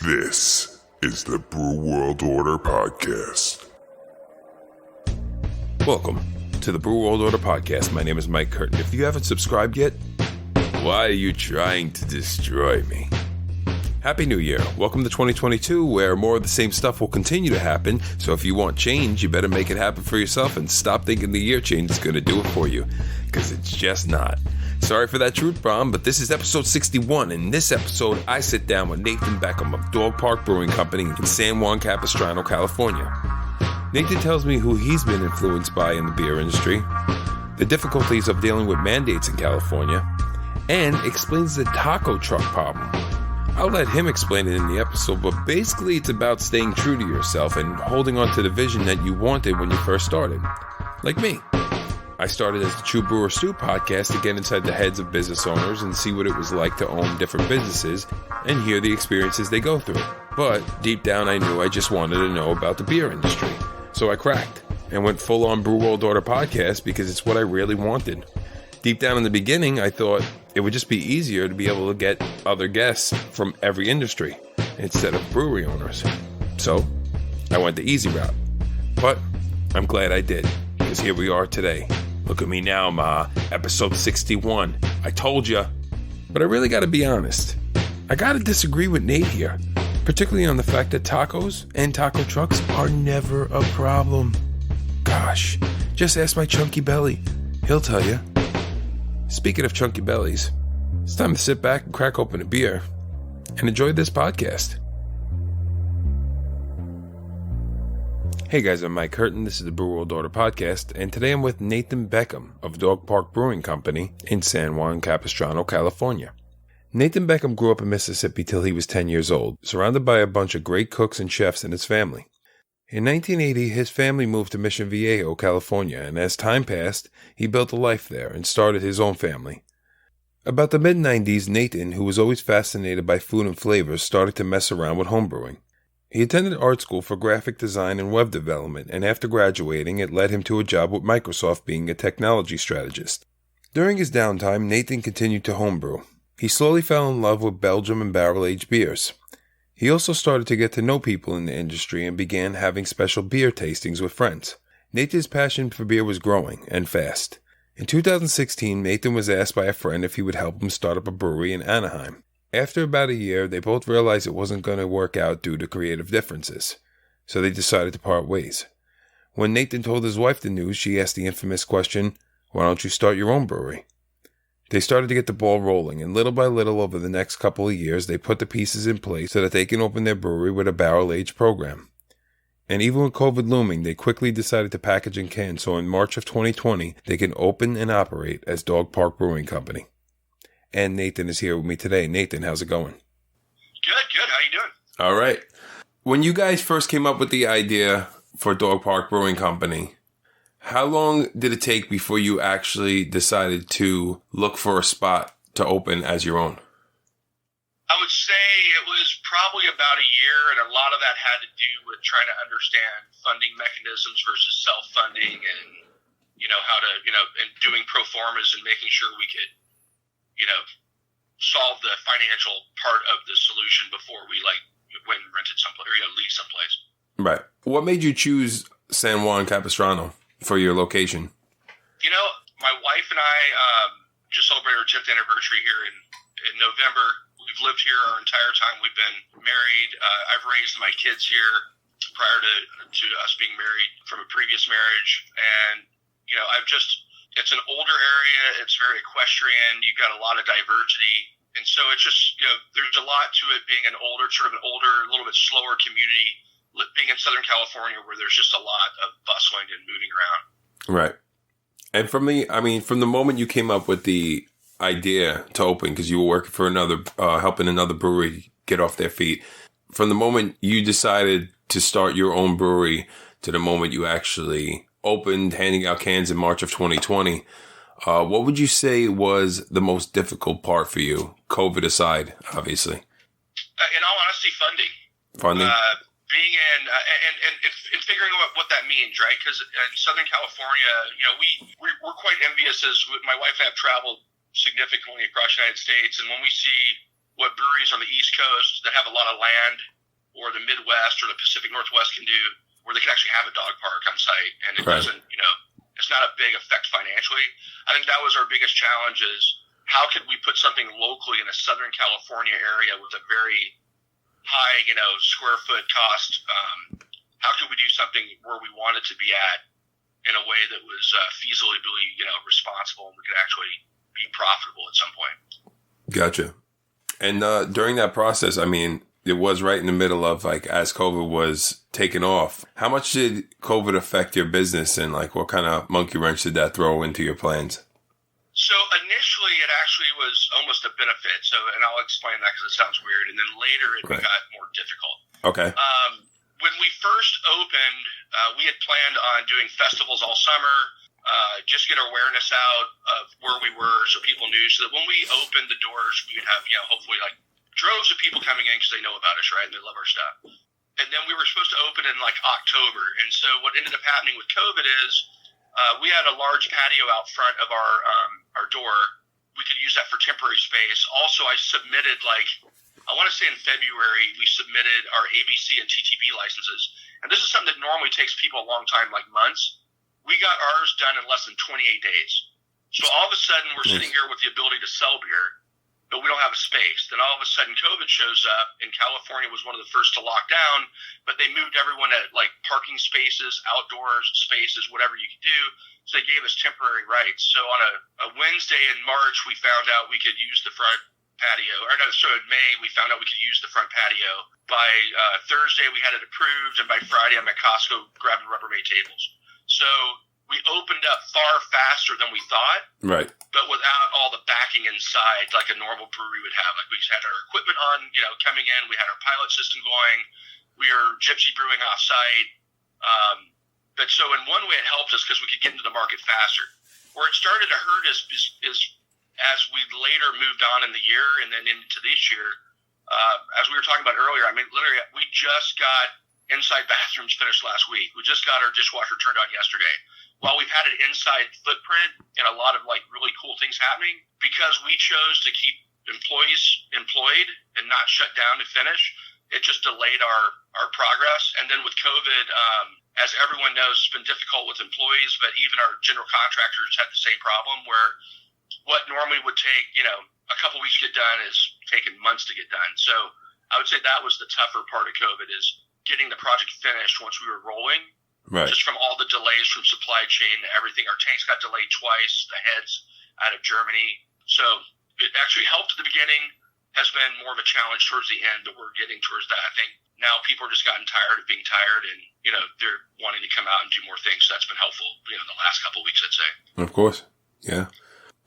This is the Brew World Order Podcast. Welcome to the Brew World Order Podcast. My name is Mike Curtin. If you haven't subscribed yet, why are you trying to destroy me? Happy New Year. Welcome to 2022, where more of the same stuff will continue to happen. So if you want change, you better make it happen for yourself and stop thinking the year change is going to do it for you, because it's just not. Sorry for that truth bomb, but this is episode 61. In this episode, I sit down with Nathan Beckham of Pawrk Brewing Company in San Juan Capistrano, California. Nathan tells me who he's been influenced by in the beer industry, the difficulties of dealing with mandates in California, and explains the taco truck problem. I'll let him explain it in the episode, but basically it's about staying true to yourself and holding on to the vision that you wanted when you first started. Like me. I started as the True Brewer Stew podcast to get inside the heads of business owners and see what it was like to own different businesses and hear the experiences they go through. But deep down I knew I just wanted to know about the beer industry. So I cracked and went full on Brew World Order podcast because it's what I really wanted. Deep down in the beginning, I thought it would just be easier to be able to get other guests from every industry instead of brewery owners. So I went the easy route. But I'm glad I did, because here we are today. Look at me now, ma. Episode 61. I told ya. But I really gotta be honest. I gotta disagree with Nate here, particularly on the fact that tacos and taco trucks are never a problem. Gosh, just ask my chunky belly. He'll tell you. Speaking of chunky bellies, it's time to sit back and crack open a beer and enjoy this podcast. Hey guys, I'm Mike Curtin. This is the Brew World Order Podcast, and today I'm with Nathan Beckham of Pawrk Brewing Company in San Juan Capistrano, California. Nathan Beckham grew up in Mississippi till he was 10 years old, surrounded by a bunch of great cooks and chefs in his family. In 1980, his family moved to Mission Viejo, California, and as time passed, he built a life there and started his own family. About the mid-90s, Nathan, who was always fascinated by food and flavors, started to mess around with homebrewing. He attended art school for graphic design and web development, and after graduating, it led him to a job with Microsoft being a technology strategist. During his downtime, Nathan continued to homebrew. He slowly fell in love with Belgium and barrel-aged beers. He also started to get to know people in the industry and began having special beer tastings with friends. Nathan's passion for beer was growing, and fast. In 2016, Nathan was asked by a friend if he would help him start up a brewery in Anaheim. After about a year, they both realized it wasn't going to work out due to creative differences, so they decided to part ways. When Nathan told his wife the news, she asked the infamous question, "Why don't you start your own brewery?" They started to get the ball rolling, and little by little over the next couple of years, they put the pieces in place so that they can open their brewery with a barrel-aged program. And even with COVID looming, they quickly decided to package and can, so in March of 2020, they can open and operate as Pawrk Brewing Company. And Nathan is here with me today. Nathan, how's it going? Good. How you doing? All right. When you guys first came up with the idea for Pawrk Brewing Company, how long did it take before you actually decided to look for a spot to open as your own? I would say it was probably about a year, and a lot of that had to do with trying to understand funding mechanisms versus self-funding and, how to, and doing pro formas and making sure we could, solve the financial part of the solution before we went and rented someplace or leased someplace. Right. What made you choose San Juan Capistrano for your location? My wife and I just celebrated our 10th anniversary here in November. We've lived here our entire time. We've been married. I've raised my kids here prior to us being married from a previous marriage. And, it's an older area. It's very equestrian. You've got a lot of diversity. And so it's just, there's a lot to it being a little bit slower community, being in Southern California where there's just a lot of bustling and moving around. Right. And from the moment you came up with the idea to open, because you were working for helping another brewery get off their feet, from the moment you decided to start your own brewery to the moment you actually opened, handing out cans in March of 2020, what would you say was the most difficult part for you, COVID aside, obviously? In all honesty, funding. Being in and figuring out what that means, right? Because in Southern California, we're quite envious as my wife and I have traveled significantly across the United States, and when we see what breweries on the East Coast that have a lot of land, or the Midwest or the Pacific Northwest can do, where they can actually have a dog park on site, and it doesn't, it's not a big effect financially. I think that was our biggest challenge, is how could we put something locally in a Southern California area with a very high, square foot cost. How could we do something where we wanted to be at in a way that was feasibly, responsible, and we could actually be profitable at some point. Gotcha. And during that process, I mean, it was right in the middle of, like, as COVID was taking off. How much did COVID affect your business, and, like, what kind of monkey wrench did that throw into your plans? So initially, it actually was almost a benefit. So, and I'll explain that because it sounds weird. And then later, it got more difficult. Okay. When we first opened, we had planned on doing festivals all summer, just get awareness out of where we were, so people knew. So that when we opened the doors, we would have, hopefully, like, droves of people coming in because they know about us, right? And they love our stuff. And then we were supposed to open in, like, October. And so what ended up happening with COVID is we had a large patio out front of our door. We could use that for temporary space. Also, I submitted, I want to say in February, we submitted our ABC and TTB licenses. And this is something that normally takes people a long time, like months. We got ours done in less than 28 days. So all of a sudden, we're sitting here with the ability to sell beer, but we don't have a space. Then all of a sudden, COVID shows up, and California was one of the first to lock down, but they moved everyone at, like, parking spaces, outdoor spaces, whatever you could do. So they gave us temporary rights. So on a Wednesday in March, we found out we could use the front patio. In May, we found out we could use the front patio. By Thursday, we had it approved, and by Friday, I'm at Costco grabbing Rubbermaid tables. So we opened up far faster than we thought, right? But without all the backing inside like a normal brewery would have. Like, we just had our equipment on, coming in. We had our pilot system going. We were gypsy brewing off-site. But so in one way it helped us because we could get into the market faster. Where it started to hurt us is as we later moved on in the year and then into this year, as we were talking about earlier, I mean, literally, we just got inside bathrooms finished last week. We just got our dishwasher turned on yesterday. While we've had an inside footprint and a lot of, like, really cool things happening, because we chose to keep employees employed and not shut down to finish, it just delayed our progress. And then with COVID, as everyone knows, it's been difficult with employees, but even our general contractors had the same problem, where what normally would take, a couple weeks to get done is taking months to get done. So I would say that was the tougher part of COVID, is getting the project finished once we were rolling. Right. Just from all the delays from supply chain to everything. Our tanks got delayed twice, the heads out of Germany. So it actually helped at the beginning, has been more of a challenge towards the end, but we're getting towards that. I think now people are just gotten tired of being tired, and, they're wanting to come out and do more things. So that's been helpful, the last couple of weeks, I'd say. Of course. Yeah.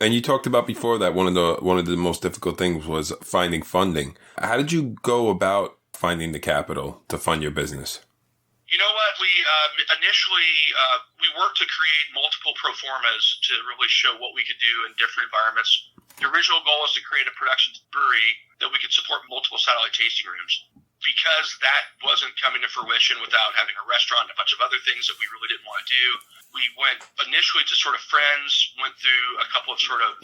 And you talked about before that one of the most difficult things was finding funding. How did you go about finding the capital to fund your business? You know what? We initially we worked to create multiple pro formas to really show what we could do in different environments. The original goal was to create a production brewery that we could support multiple satellite tasting rooms. Because that wasn't coming to fruition without having a restaurant and a bunch of other things that we really didn't want to do, we went initially to sort of friends, went through a couple of sort of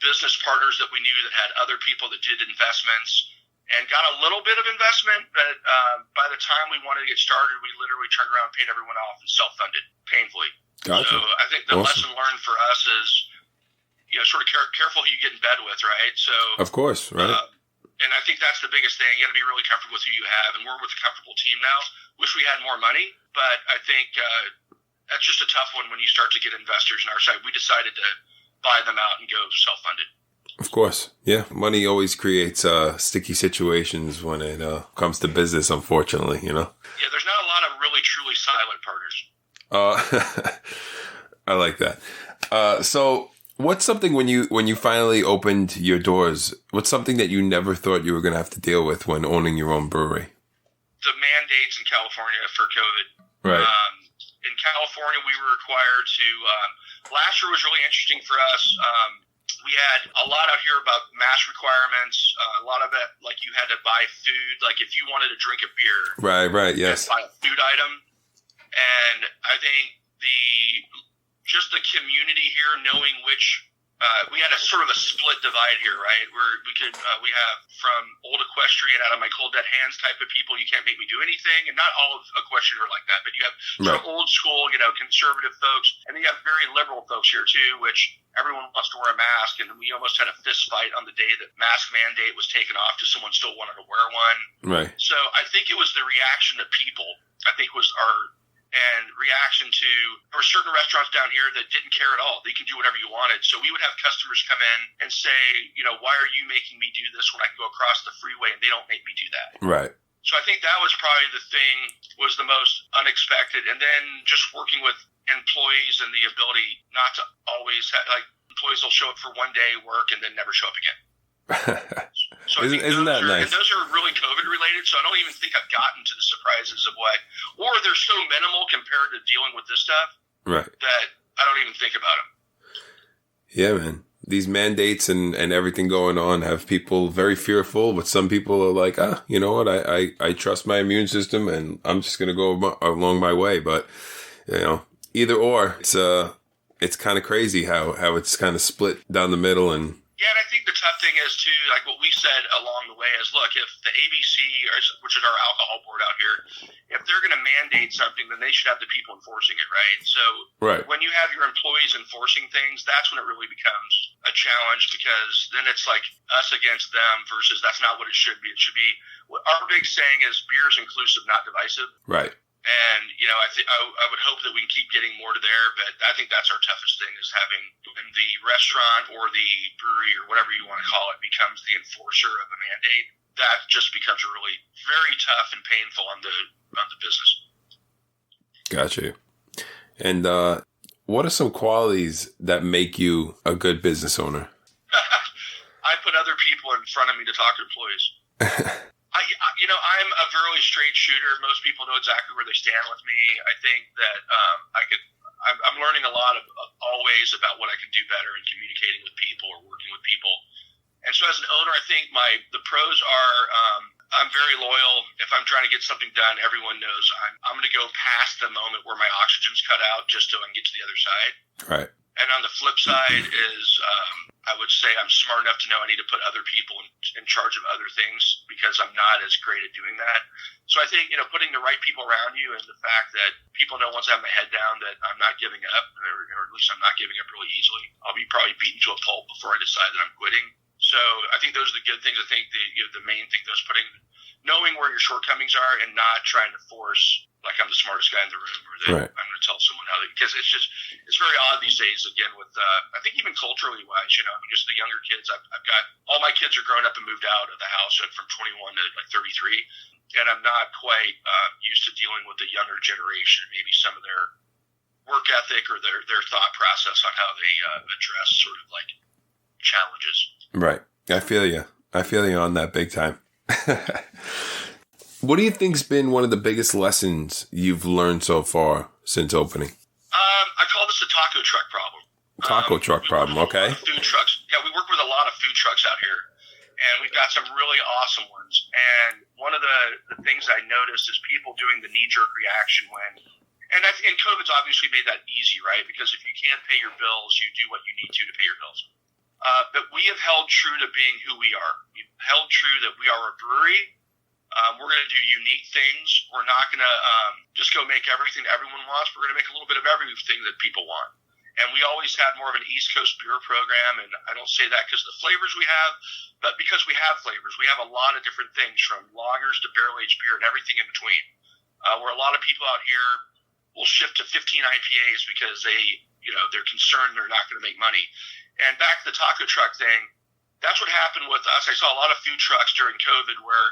business partners that we knew that had other people that did investments, and got a little bit of investment, but by the time we wanted to get started, we literally turned around, paid everyone off, and self-funded painfully. Gotcha. So I think the lesson learned for us is, sort of careful who you get in bed with, right? So of course, right. And I think that's the biggest thing. You got to be really comfortable with who you have, and we're with a comfortable team now. Wish we had more money, but I think that's just a tough one when you start to get investors on our side. We decided to buy them out and go self-funded. Of course. Yeah. Money always creates sticky situations when it comes to business, unfortunately, Yeah, there's not a lot of really, truly silent partners. I like that. So what's something when you finally opened your doors, what's something that you never thought you were going to have to deal with when owning your own brewery? The mandates in California for COVID. Right. In California, we were required to, last year was really interesting for us. We had a lot out here about mask requirements. A lot of it, like, you had to buy food. Like, if you wanted to drink a beer, right, yes, you had to buy a food item. And I think just the community here, knowing which we had a sort of a split divide here, right? Where we have from old equestrian out of my cold dead hands type of people, you can't make me do anything, and not all of equestrian are like that, but you have sort of old school, conservative folks, and then you have very liberal folks here too, which everyone wants to wear a mask, and we almost had a fist fight on the day that mask mandate was taken off because someone still wanted to wear one. Right. So I think it was the reaction of people, I think was and reaction to, there were certain restaurants down here that didn't care at all. They can do whatever you wanted. So we would have customers come in and say, why are you making me do this when I can go across the freeway and they don't make me do that? Right. So I think that was probably was the most unexpected. And then just working with employees and the ability not to always employees will show up for one day work and then never show up again. So isn't that nice? And those are really COVID related, so I don't even think I've gotten to the surprises of or they're so minimal compared to dealing with this stuff, right, that I don't even think about them. Yeah, man. These mandates and everything going on have people very fearful, but some people are like, you know what, I trust my immune system and I'm just going to go along my way. But, either or, it's kind of crazy how it's kind of split down the middle. And yeah, and I think the tough thing is, too, like what we said along the way is, look, if the ABC, which is our alcohol board out here, if they're going to mandate something, then they should have the people enforcing it, right? So when you have your employees enforcing things, that's when it really becomes a challenge, because then it's like us against them versus that's not what it should be. It should be, our big saying is beer is inclusive, not divisive. Right. And, I would hope that we can keep getting more to there, but I think that's our toughest thing is having when the restaurant or the brewery or whatever you want to call it becomes the enforcer of a mandate. That just becomes really very tough and painful on the business. Gotcha. And what are some qualities that make you a good business owner? I put other people in front of me to talk to employees. I'm a very straight shooter. Most people know exactly where they stand with me. I think that I'm learning a lot always about what I can do better in communicating with people or working with people. And so as an owner, I think the pros are I'm very loyal. If I'm trying to get something done, everyone knows I'm going to go past the moment where my oxygen's cut out just so I can get to the other side. Right. And on the flip side is I would say I'm smart enough to know I need to put other people in charge of other things because I'm not as great at doing that. So I think, putting the right people around you and the fact that people know once I have my head down that I'm not giving up, or at least I'm not giving up really easily. I'll be probably beaten to a pulp before I decide that I'm quitting. So I think those are the good things. I think the main thing is knowing where your shortcomings are and not trying to force, like I'm the smartest guy in the room, or that right. I'm going to tell someone how because it's very odd these days, again, with, I think even culturally wise, just the younger kids, I've got, all my kids are grown up and moved out of the house from 21 to 33. And I'm not quite used to dealing with the younger generation, maybe some of their work ethic or their thought process on how they address sort of like challenges. Right. I feel you on that big time. What do you think's been one of the biggest lessons you've learned so far since opening? I call this the taco truck problem. Taco truck problem, okay. Food trucks. Yeah, we work with a lot of food trucks out here, and we've got some really awesome ones. And one of the things I noticed is people doing the knee-jerk reaction and COVID's obviously made that easy, right? Because if you can't pay your bills, you do what you need to pay your bills. But we have held true to being who we are. We've held true that we are a brewery. We're going to do unique things. We're not going to just go make everything that everyone wants. We're going to make a little bit of everything that people want. And we always had more of an East Coast beer program, and I don't say that because of the flavors we have, but because we have flavors. We have a lot of different things, from lagers to barrel-aged beer and everything in between. Where a lot of people out here will shift to 15 IPAs because they're concerned they're not going to make money. And back to the taco truck thing, that's what happened with us. I saw a lot of food trucks during COVID where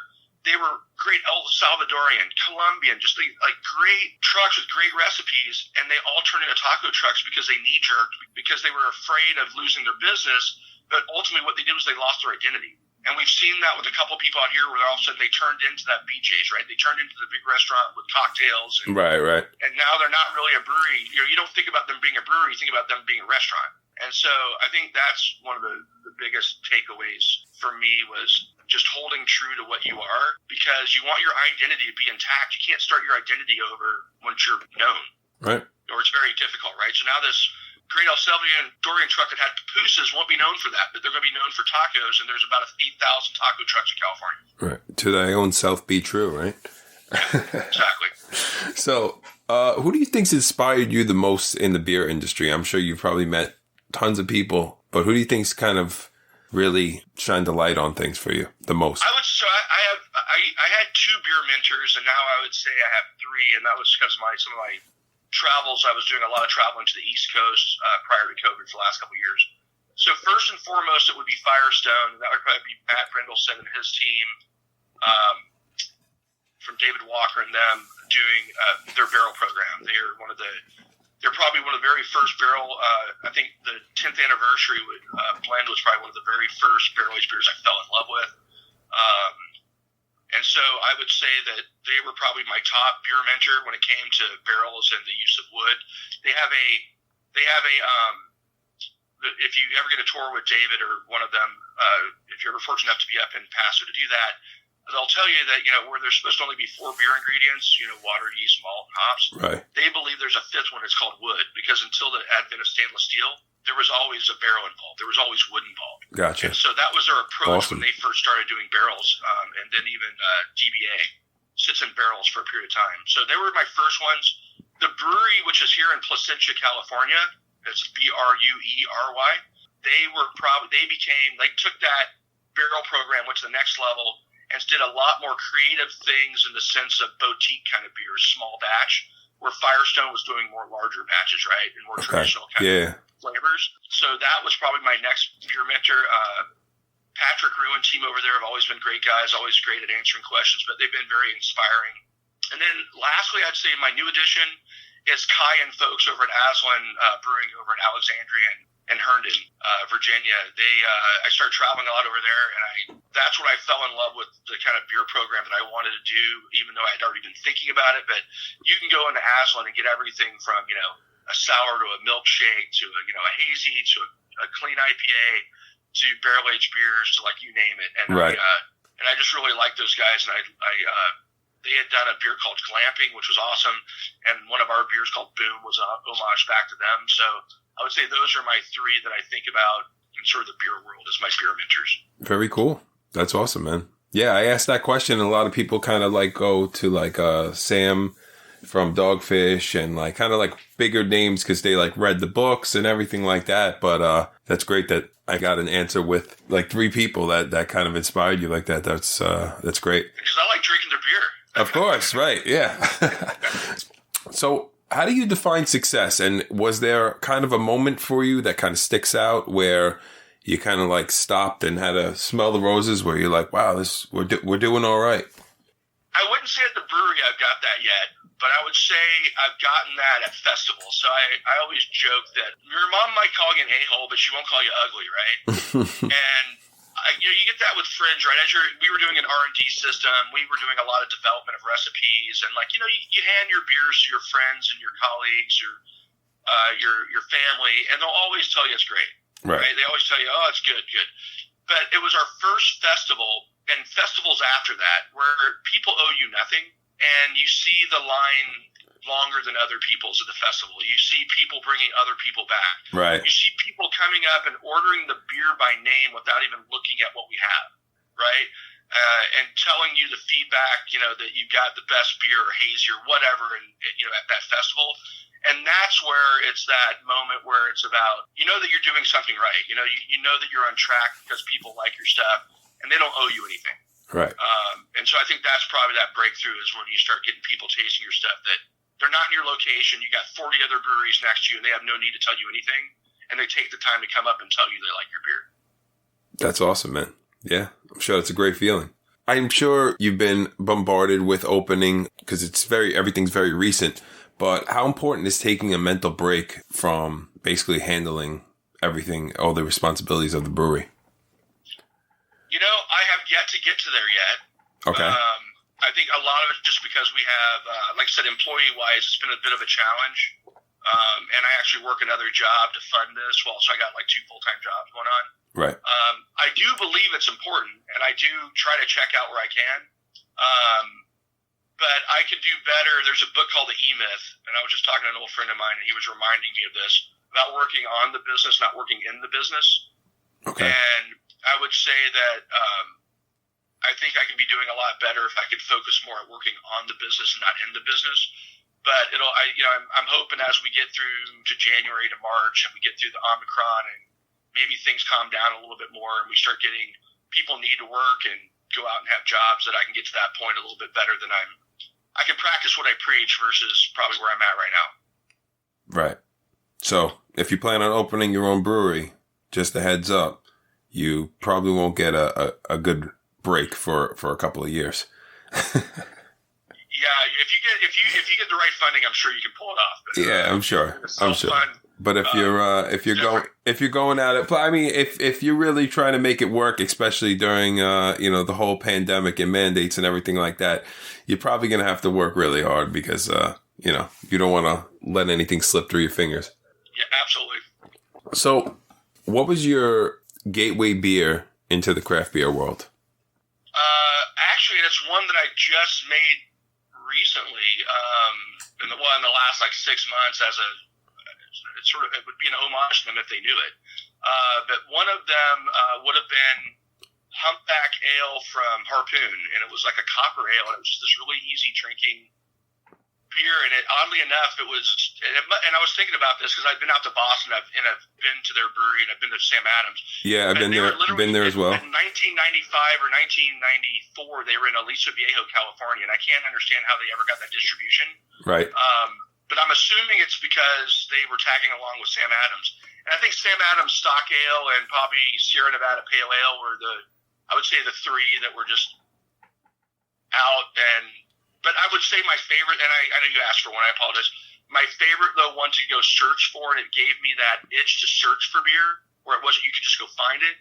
they were great El Salvadorian, Colombian, just like great trucks with great recipes, and they all turned into taco trucks because they knee-jerked, because they were afraid of losing their business. But ultimately what they did was they lost their identity. And we've seen that with a couple people out here where all of a sudden they turned into that BJ's, right? They turned into the big restaurant with cocktails. And, right. And now they're not really a brewery. You don't think about them being a brewery, you think about them being a restaurant. And so I think that's one of the biggest takeaways for me was just holding true to what you are, because you want your identity to be intact. You can't start your identity over once you're known. Right. Or it's very difficult, right? So now this Great El Salvadorian Dorian truck that had pupusas won't be known for that, but they're going to be known for tacos, and there's about 8,000 taco trucks in California. Right. To thy own self be true, right? Exactly. So, who do you think's inspired you the most in the beer industry? I'm sure you've probably met tons of people, but who do you think's kind of really shined the light on things for you the most? I had 2 beer mentors, and now I would say I have 3, and that was because of some of my travels. I was doing a lot of traveling to the East Coast prior to COVID for the last couple of years. So first and foremost, it would be Firestone, and that would probably be Matt Brendelson and his team, from David Walker and them doing their barrel program. They're probably one of the very first barrel. I think the 10th anniversary blend was probably one of the very first barrel-aged beers I fell in love with. And so I would say that they were probably my top beer mentor when it came to barrels and the use of wood. They have a if you ever get a tour with David or one of them, if you're ever fortunate enough to be up in Paso to do that, they'll tell you that, where there's supposed to only be 4 beer ingredients, water, yeast, malt, and hops. Right. They believe there's a 5th one. It's called wood, because until the advent of stainless steel, there was always a barrel involved. There was always wood involved. Gotcha. And so that was their approach Awesome. when they first started doing barrels, and then even DBA sits in barrels for a period of time. So they were my first ones. The brewery, which is here in Placentia, California, it's Brewery. They took that barrel program, went to the next level, and did a lot more creative things in the sense of boutique kind of beers, small batch, where Firestone was doing more larger batches, right, and more traditional kind of flavors. So that was probably my next beer mentor. Patrick Rue and team over there have always been great guys, always great at answering questions, but they've been very inspiring. And then lastly, I'd say my new addition is Kai and folks over at Aslan Brewing over in Alexandria and Herndon, Virginia. I started traveling a lot over there, and that's when I fell in love with the kind of beer program that I wanted to do, even though I'd already been thinking about it. But you can go into Aslan and get everything from, a sour to a milkshake to a hazy to a clean IPA to barrel-aged beers to, like, you name it. And right. I just really like those guys, and they had done a beer called Glamping, which was awesome, and one of our beers called Boom was an homage back to them. So I would say those are my 3 that I think about in sort of the beer world as my beer mentors. Very cool. That's awesome, man. Yeah, I asked that question, and a lot of people kind of like go to like Sam from Dogfish and like kind of like bigger names because they like read the books and everything like that. But that's great that I got an answer with like 3 people that kind of inspired you like that. That's great. Because I like drinking their beer. Of course, right? Yeah. So, how do you define success? And was there kind of a moment for you that kind of sticks out where you kind of like stopped and had to smell the roses, where you're like, "Wow, we're doing all right"? I wouldn't say at the brewery I've got that yet, but I would say I've gotten that at festivals. So I always joke that your mom might call you an a-hole, but she won't call you ugly, right? And you get that with Fringe, right? We were doing an R&D system. We were doing a lot of development of recipes, and you hand your beers to your friends and your colleagues, your family, and they'll always tell you it's great, right? They always tell you, "Oh, it's good." But it was our first festival, and festivals after that, where people owe you nothing, and you see the line longer than other people's at the festival. You see people bringing other people back. Right. You see people coming up and ordering the beer by name without even looking at what we have, right? And telling you the feedback, that you got the best beer or hazy or whatever, and at that festival. And that's where it's that moment where it's about, that you're doing something right. You know that you're on track because people like your stuff, and they don't owe you anything. Right. And so I think that's probably that breakthrough is when you start getting people tasting your stuff that they're not in your location. You got 40 other breweries next to you, and they have no need to tell you anything, and they take the time to come up and tell you they like your beer. That's awesome, man. Yeah, I'm sure that's a great feeling. I'm sure you've been bombarded with opening because everything's very recent. But how important is taking a mental break from basically handling everything, all the responsibilities of the brewery? I have yet to get to there yet. Okay. I think a lot of it just because we have, like I said, employee-wise, it's been a bit of a challenge. And I actually work another job to fund this. So I got like 2 full-time jobs going on. Right. I do believe it's important, and I do try to check out where I can. But I could do better. There's a book called The E-Myth, and I was just talking to an old friend of mine, and he was reminding me of this, about working on the business, not working in the business. Okay. And I would say that I think I could be doing a lot better if I could focus more on working on the business and not in the business. But I'm hoping as we get through to January to March and we get through the Omicron and maybe things calm down a little bit more and we start getting people need to work and go out and have jobs, that I can get to that point a little bit better than I can practice what I preach versus probably where I'm at right now. Right. So if you plan on opening your own brewery, just a heads up, you probably won't get a good break for a couple of years. Yeah, if you get the right funding, I'm sure you can pull it off. But, yeah, I'm sure. I'm sure. Fun. But if you're going at it, I mean, if you're really trying to make it work, especially during the whole pandemic and mandates and everything like that, you're probably going to have to work really hard because you don't want to let anything slip through your fingers. Yeah, absolutely. So, what was your gateway beer into the craft beer world? Actually, it's one that I just made recently. In the last 6 months, it would be an homage to them if they knew it. But one of them would have been Humpback Ale from Harpoon, and it was like a copper ale, and it was just this really easy drinking beer. And oddly enough, and I was thinking about this because I've been out to Boston, and I've been to their brewery, and I've been to Sam Adams. Yeah, I've been there as well. In 1995 or 1994, they were in Aliso Viejo, California, and I can't understand how they ever got that distribution. Right. But I'm assuming it's because they were tagging along with Sam Adams. And I think Sam Adams Stock Ale and probably Sierra Nevada Pale Ale were I would say the three that were just out. But I would say my favorite, and I know you asked for one, I apologize. My favorite, though, one to go search for, and it gave me that itch to search for beer, where it wasn't you could just go find it,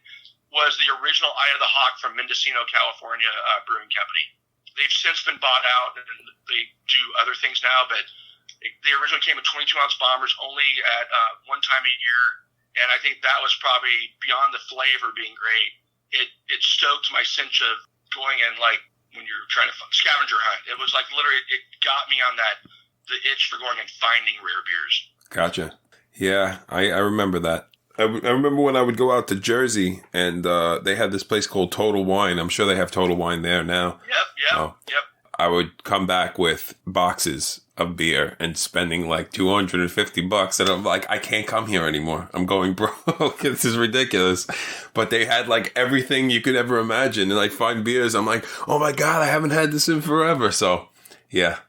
was the original Eye of the Hawk from Mendocino, California Brewing Company. They've since been bought out, and they do other things now, but they originally came in 22-ounce bombers only at one time a year, and I think that was probably, beyond the flavor being great, it stoked my sense of going in, like, when you're trying to scavenger hunt. It was like literally, it got me on the itch for going and finding rare beers. Gotcha. Yeah, I remember that. I remember when I would go out to Jersey and they had this place called Total Wine. I'm sure they have Total Wine there now. Yep. I would come back with boxes of beer and spending like $250, and I'm like, I can't come here anymore. I'm going broke. This is ridiculous. But they had like everything you could ever imagine, and I find beers. I'm like, oh my God, I haven't had this in forever. So yeah,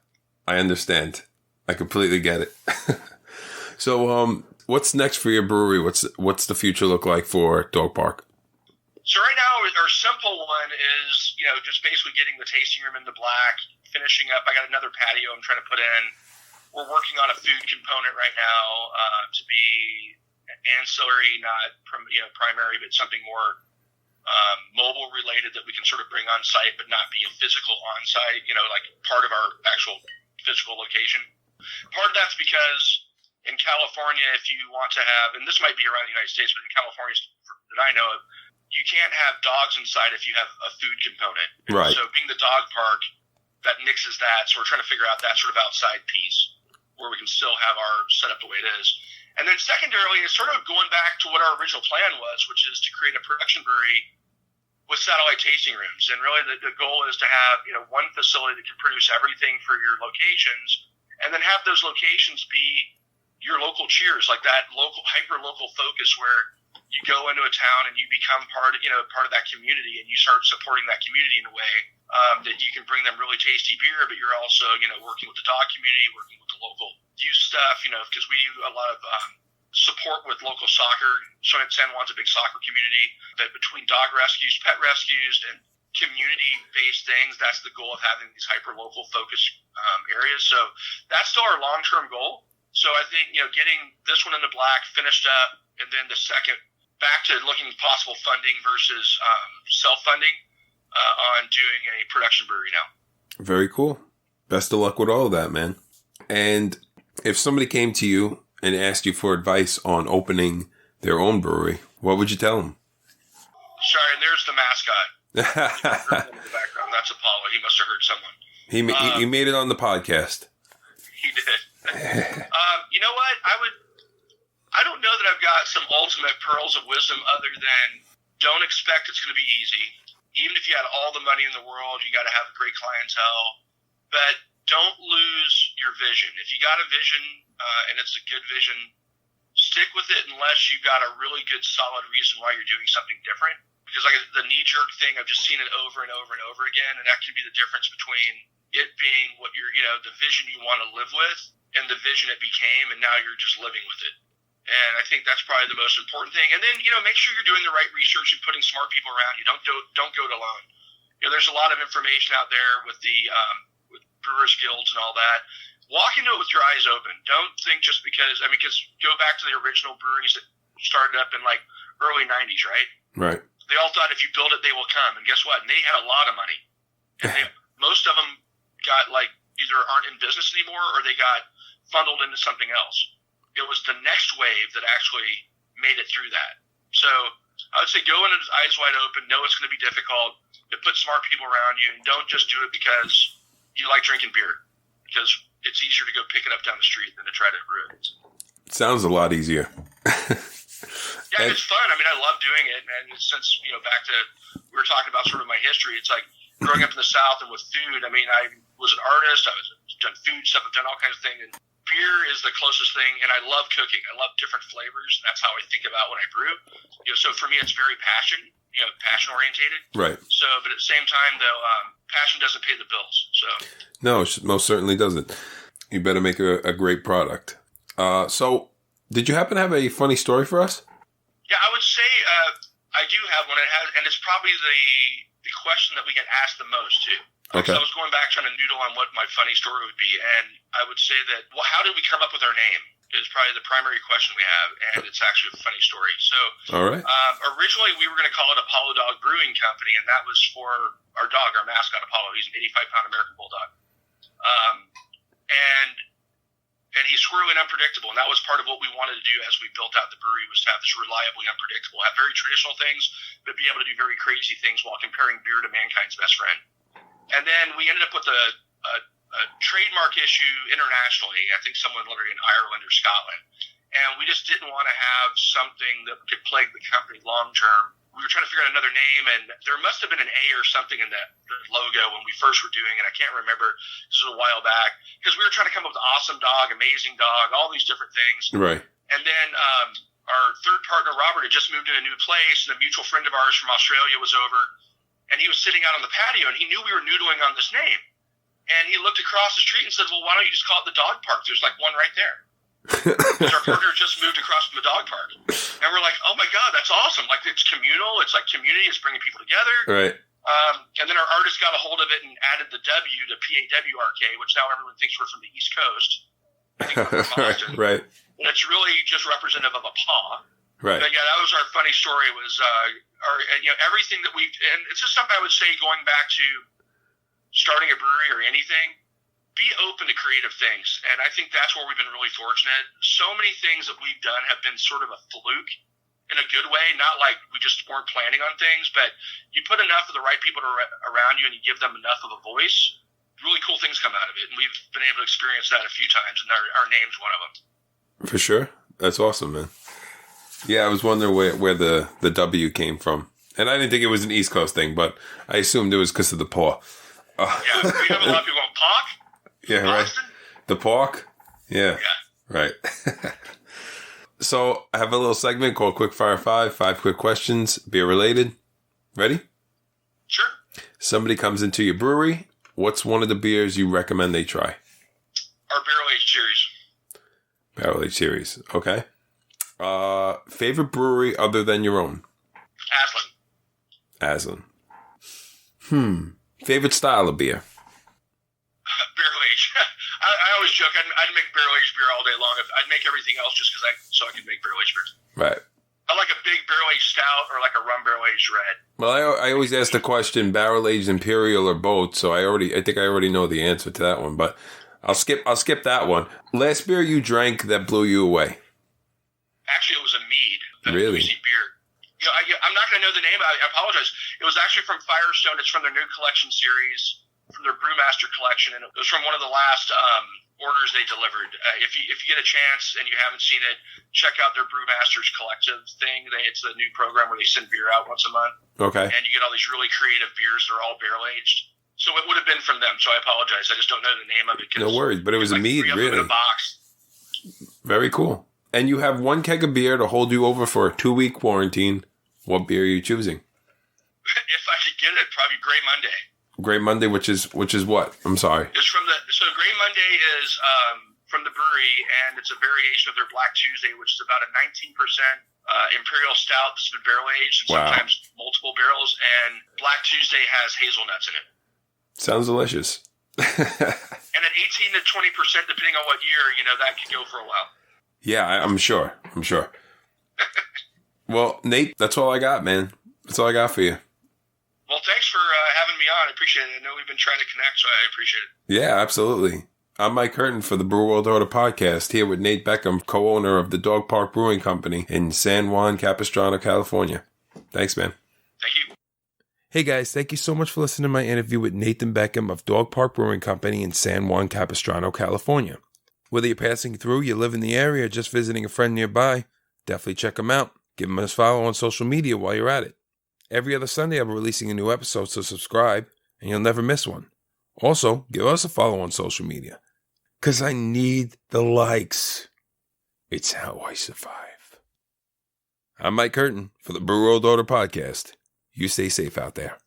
I understand. I completely get it. So what's next for your brewery? What's the future look like for Dog Pawrk? So right now, our simple one is, just basically getting the tasting room into black, finishing up. I got another patio I'm trying to put in. We're working on a food component right now to be ancillary, not primary, but something more mobile related that we can sort of bring on site, but not be a physical on site, like part of our actual physical location. Part of that's because in California, if you want to have, and this might be around the United States, but in California that I know of, you can't have dogs inside if you have a food component. Right. So being the dog park, that mixes that. So we're trying to figure out that sort of outside piece where we can still have our setup the way it is. And then secondarily, it's sort of going back to what our original plan was, which is to create a production brewery with satellite tasting rooms. And really the goal is to have, one facility that can produce everything for your locations, and then have those locations be your local cheers, like that local, hyper-local focus where you go into a town and you become part of that community, and you start supporting that community in a way that you can bring them really tasty beer, but you're also, working with the dog community, working with the local youth stuff, because we do a lot of support with local soccer. So San Juan's a big soccer community, but between dog rescues, pet rescues, and community-based things, that's the goal of having these hyper-local focus areas. So that's still our long-term goal. So I think, getting this one in the black finished up, and then the second, back to looking at possible funding versus self-funding on doing a production brewery now. Very cool. Best of luck with all of that, man. And if somebody came to you and asked you for advice on opening their own brewery, what would you tell them? Sorry, and there's the mascot. In the background. That's Apollo. He must have heard someone. He made it on the podcast. He did. You know what? I don't know that I've got some ultimate pearls of wisdom other than don't expect it's going to be easy. Even if you had all the money in the world, you got to have a great clientele. But don't lose your vision. If you got a vision and it's a good vision, stick with it unless you've got a really good, solid reason why you're doing something different. Because like the knee-jerk thing, I've just seen it over and over and over again, and that can be the difference between it being what you're, the vision you want to live with and the vision it became, and now you're just living with it. And I think that's probably the most important thing. And then, make sure you're doing the right research and putting smart people around you. Don't go it alone. There's a lot of information out there with the with brewers guilds and all that. Walk into it with your eyes open. Don't think just because go back to the original breweries that started up in like early 90s, right? Right. They all thought if you build it, they will come. And guess what? And they had a lot of money. And most of them got either aren't in business anymore or they got funneled into something else. It was the next wave that actually made it through that. So I would say go in with eyes wide open, know it's going to be difficult, but put smart people around you, and don't just do it because you like drinking beer, because it's easier to go pick it up down the street than to try to brew it. Sounds a lot easier. Yeah, it's fun. I love doing it, man. Since, back to, we were talking about sort of my history, it's like growing up in the South and with food, I was an artist, I've done food stuff, I've done all kinds of things, and beer is the closest thing, and I love cooking. I love different flavors, and that's how I think about when I brew. So for me, it's very passion orientated. Right. So, but at the same time, though, passion doesn't pay the bills. So. No, it most certainly doesn't. You better make a great product. So, did you happen to have a funny story for us? Yeah, I would say I do have one. And it's probably the question that we get asked the most too. Okay. So I was going back trying to noodle on what my funny story would be, and I would say that, well, how did we come up with our name is probably the primary question we have, and it's actually a funny story. So all right. Originally we were going to call it Apollo Dog Brewing Company, and that was for our dog, our mascot, Apollo. He's an 85-pound American Bulldog. And he's squirrely and unpredictable, and that was part of what we wanted to do as we built out the brewery, was to have this reliably unpredictable, have very traditional things, but be able to do very crazy things while comparing beer to mankind's best friend. And then we ended up with a trademark issue internationally. I think someone literally in Ireland or Scotland. And we just didn't want to have something that could plague the company long term. We were trying to figure out another name, and there must have been an A or something in the logo when we first were doing it. I can't remember. This was a while back. Because we were trying to come up with awesome dog, amazing dog, all these different things. Right. And then our third partner, Robert, had just moved in a new place, and a mutual friend of ours from Australia was over. And he was sitting out on the patio, and he knew we were noodling on this name. And he looked across the street and said, well, why don't you just call it the dog park? There's one right there. Because our partner just moved across from the dog park. And we're like, oh, my God, that's awesome. It's communal. It's like community. It's bringing people together. Right. And then our artist got a hold of it and added the W to PAWRK, which now everyone thinks we're from the East Coast. I think we're from Boston. Right. And it's really just representative of a paw. Right. But yeah, that was our funny story. Was everything that and it's just something I would say going back to starting a brewery or anything. Be open to creative things, and I think that's where we've been really fortunate. So many things that we've done have been sort of a fluke in a good way, not like we just weren't planning on things, but you put enough of the right people around you and you give them enough of a voice, really cool things come out of it, and we've been able to experience that a few times, and our name's one of them. For sure. That's awesome, man. Yeah, I was wondering where the W came from. And I didn't think it was an East Coast thing, but I assumed it was because of the paw. Yeah, we have a lot of people going, Pawrk? Yeah, Boston? Right. The Pawrk? Yeah. Right. Yeah. So I have a little segment called Quick Fire 5 quick questions, beer related. Ready? Sure. Somebody comes into your brewery. What's one of the beers you recommend they try? Our barrel-aged series. Barrel-aged series. Okay. Favorite brewery other than your own? Aslan. Favorite style of beer? Barrel-aged. I always joke. I'd make barrel-aged beer all day long. I'd make everything else just so I could make barrel-aged beers. Right. I like a big barrel-aged stout or like a rum barrel-aged red. Well, I always ask the question, barrel-aged, imperial, or both. So I think I already know the answer to that one. But I'll skip that one. Last beer you drank that blew you away? Actually, it was a mead. Really? Beer. I'm not going to know the name. I apologize. It was actually from Firestone. It's from their new collection series, from their Brewmaster collection, and it was from one of the last orders they delivered. If you get a chance and you haven't seen it, check out their Brewmasters Collective thing. It's a new program where they send beer out once a month. Okay. And you get all these really creative beers. They're all barrel aged. So it would have been from them. So I apologize. I just don't know the name of it. No worries, but it was a mead, really. In a box. Very cool. And you have one keg of beer to hold you over for a 2-week quarantine. What beer are you choosing? If I could get it, probably Grey Monday. Grey Monday, which is what? I'm sorry. It's so Grey Monday is from the brewery, and it's a variation of their Black Tuesday, which is about a 19% imperial stout that's been barrel aged, and sometimes multiple barrels. And Black Tuesday has hazelnuts in it. Sounds delicious. And at 18 to 20%, depending on what year, that could go for a while. Yeah, I'm sure. Well, Nate, that's all I got, man. That's all I got for you. Well, thanks for having me on. I appreciate it. I know we've been trying to connect, so I appreciate it. Yeah, absolutely. I'm Mike Curtin for the Brew World Order podcast, here with Nate Beckham, co-owner of the Pawrk Brewing Company in San Juan Capistrano, California. Thanks, man. Thank you. Hey, guys. Thank you so much for listening to my interview with Nathan Beckham of Pawrk Brewing Company in San Juan Capistrano, California. Whether you're passing through, you live in the area, or just visiting a friend nearby, definitely check him out. Give him a follow on social media while you're at it. Every other Sunday, I'll be releasing a new episode, so subscribe, and you'll never miss one. Also, give us a follow on social media, because I need the likes. It's how I survive. I'm Mike Curtin for the Brew World Order podcast. You stay safe out there.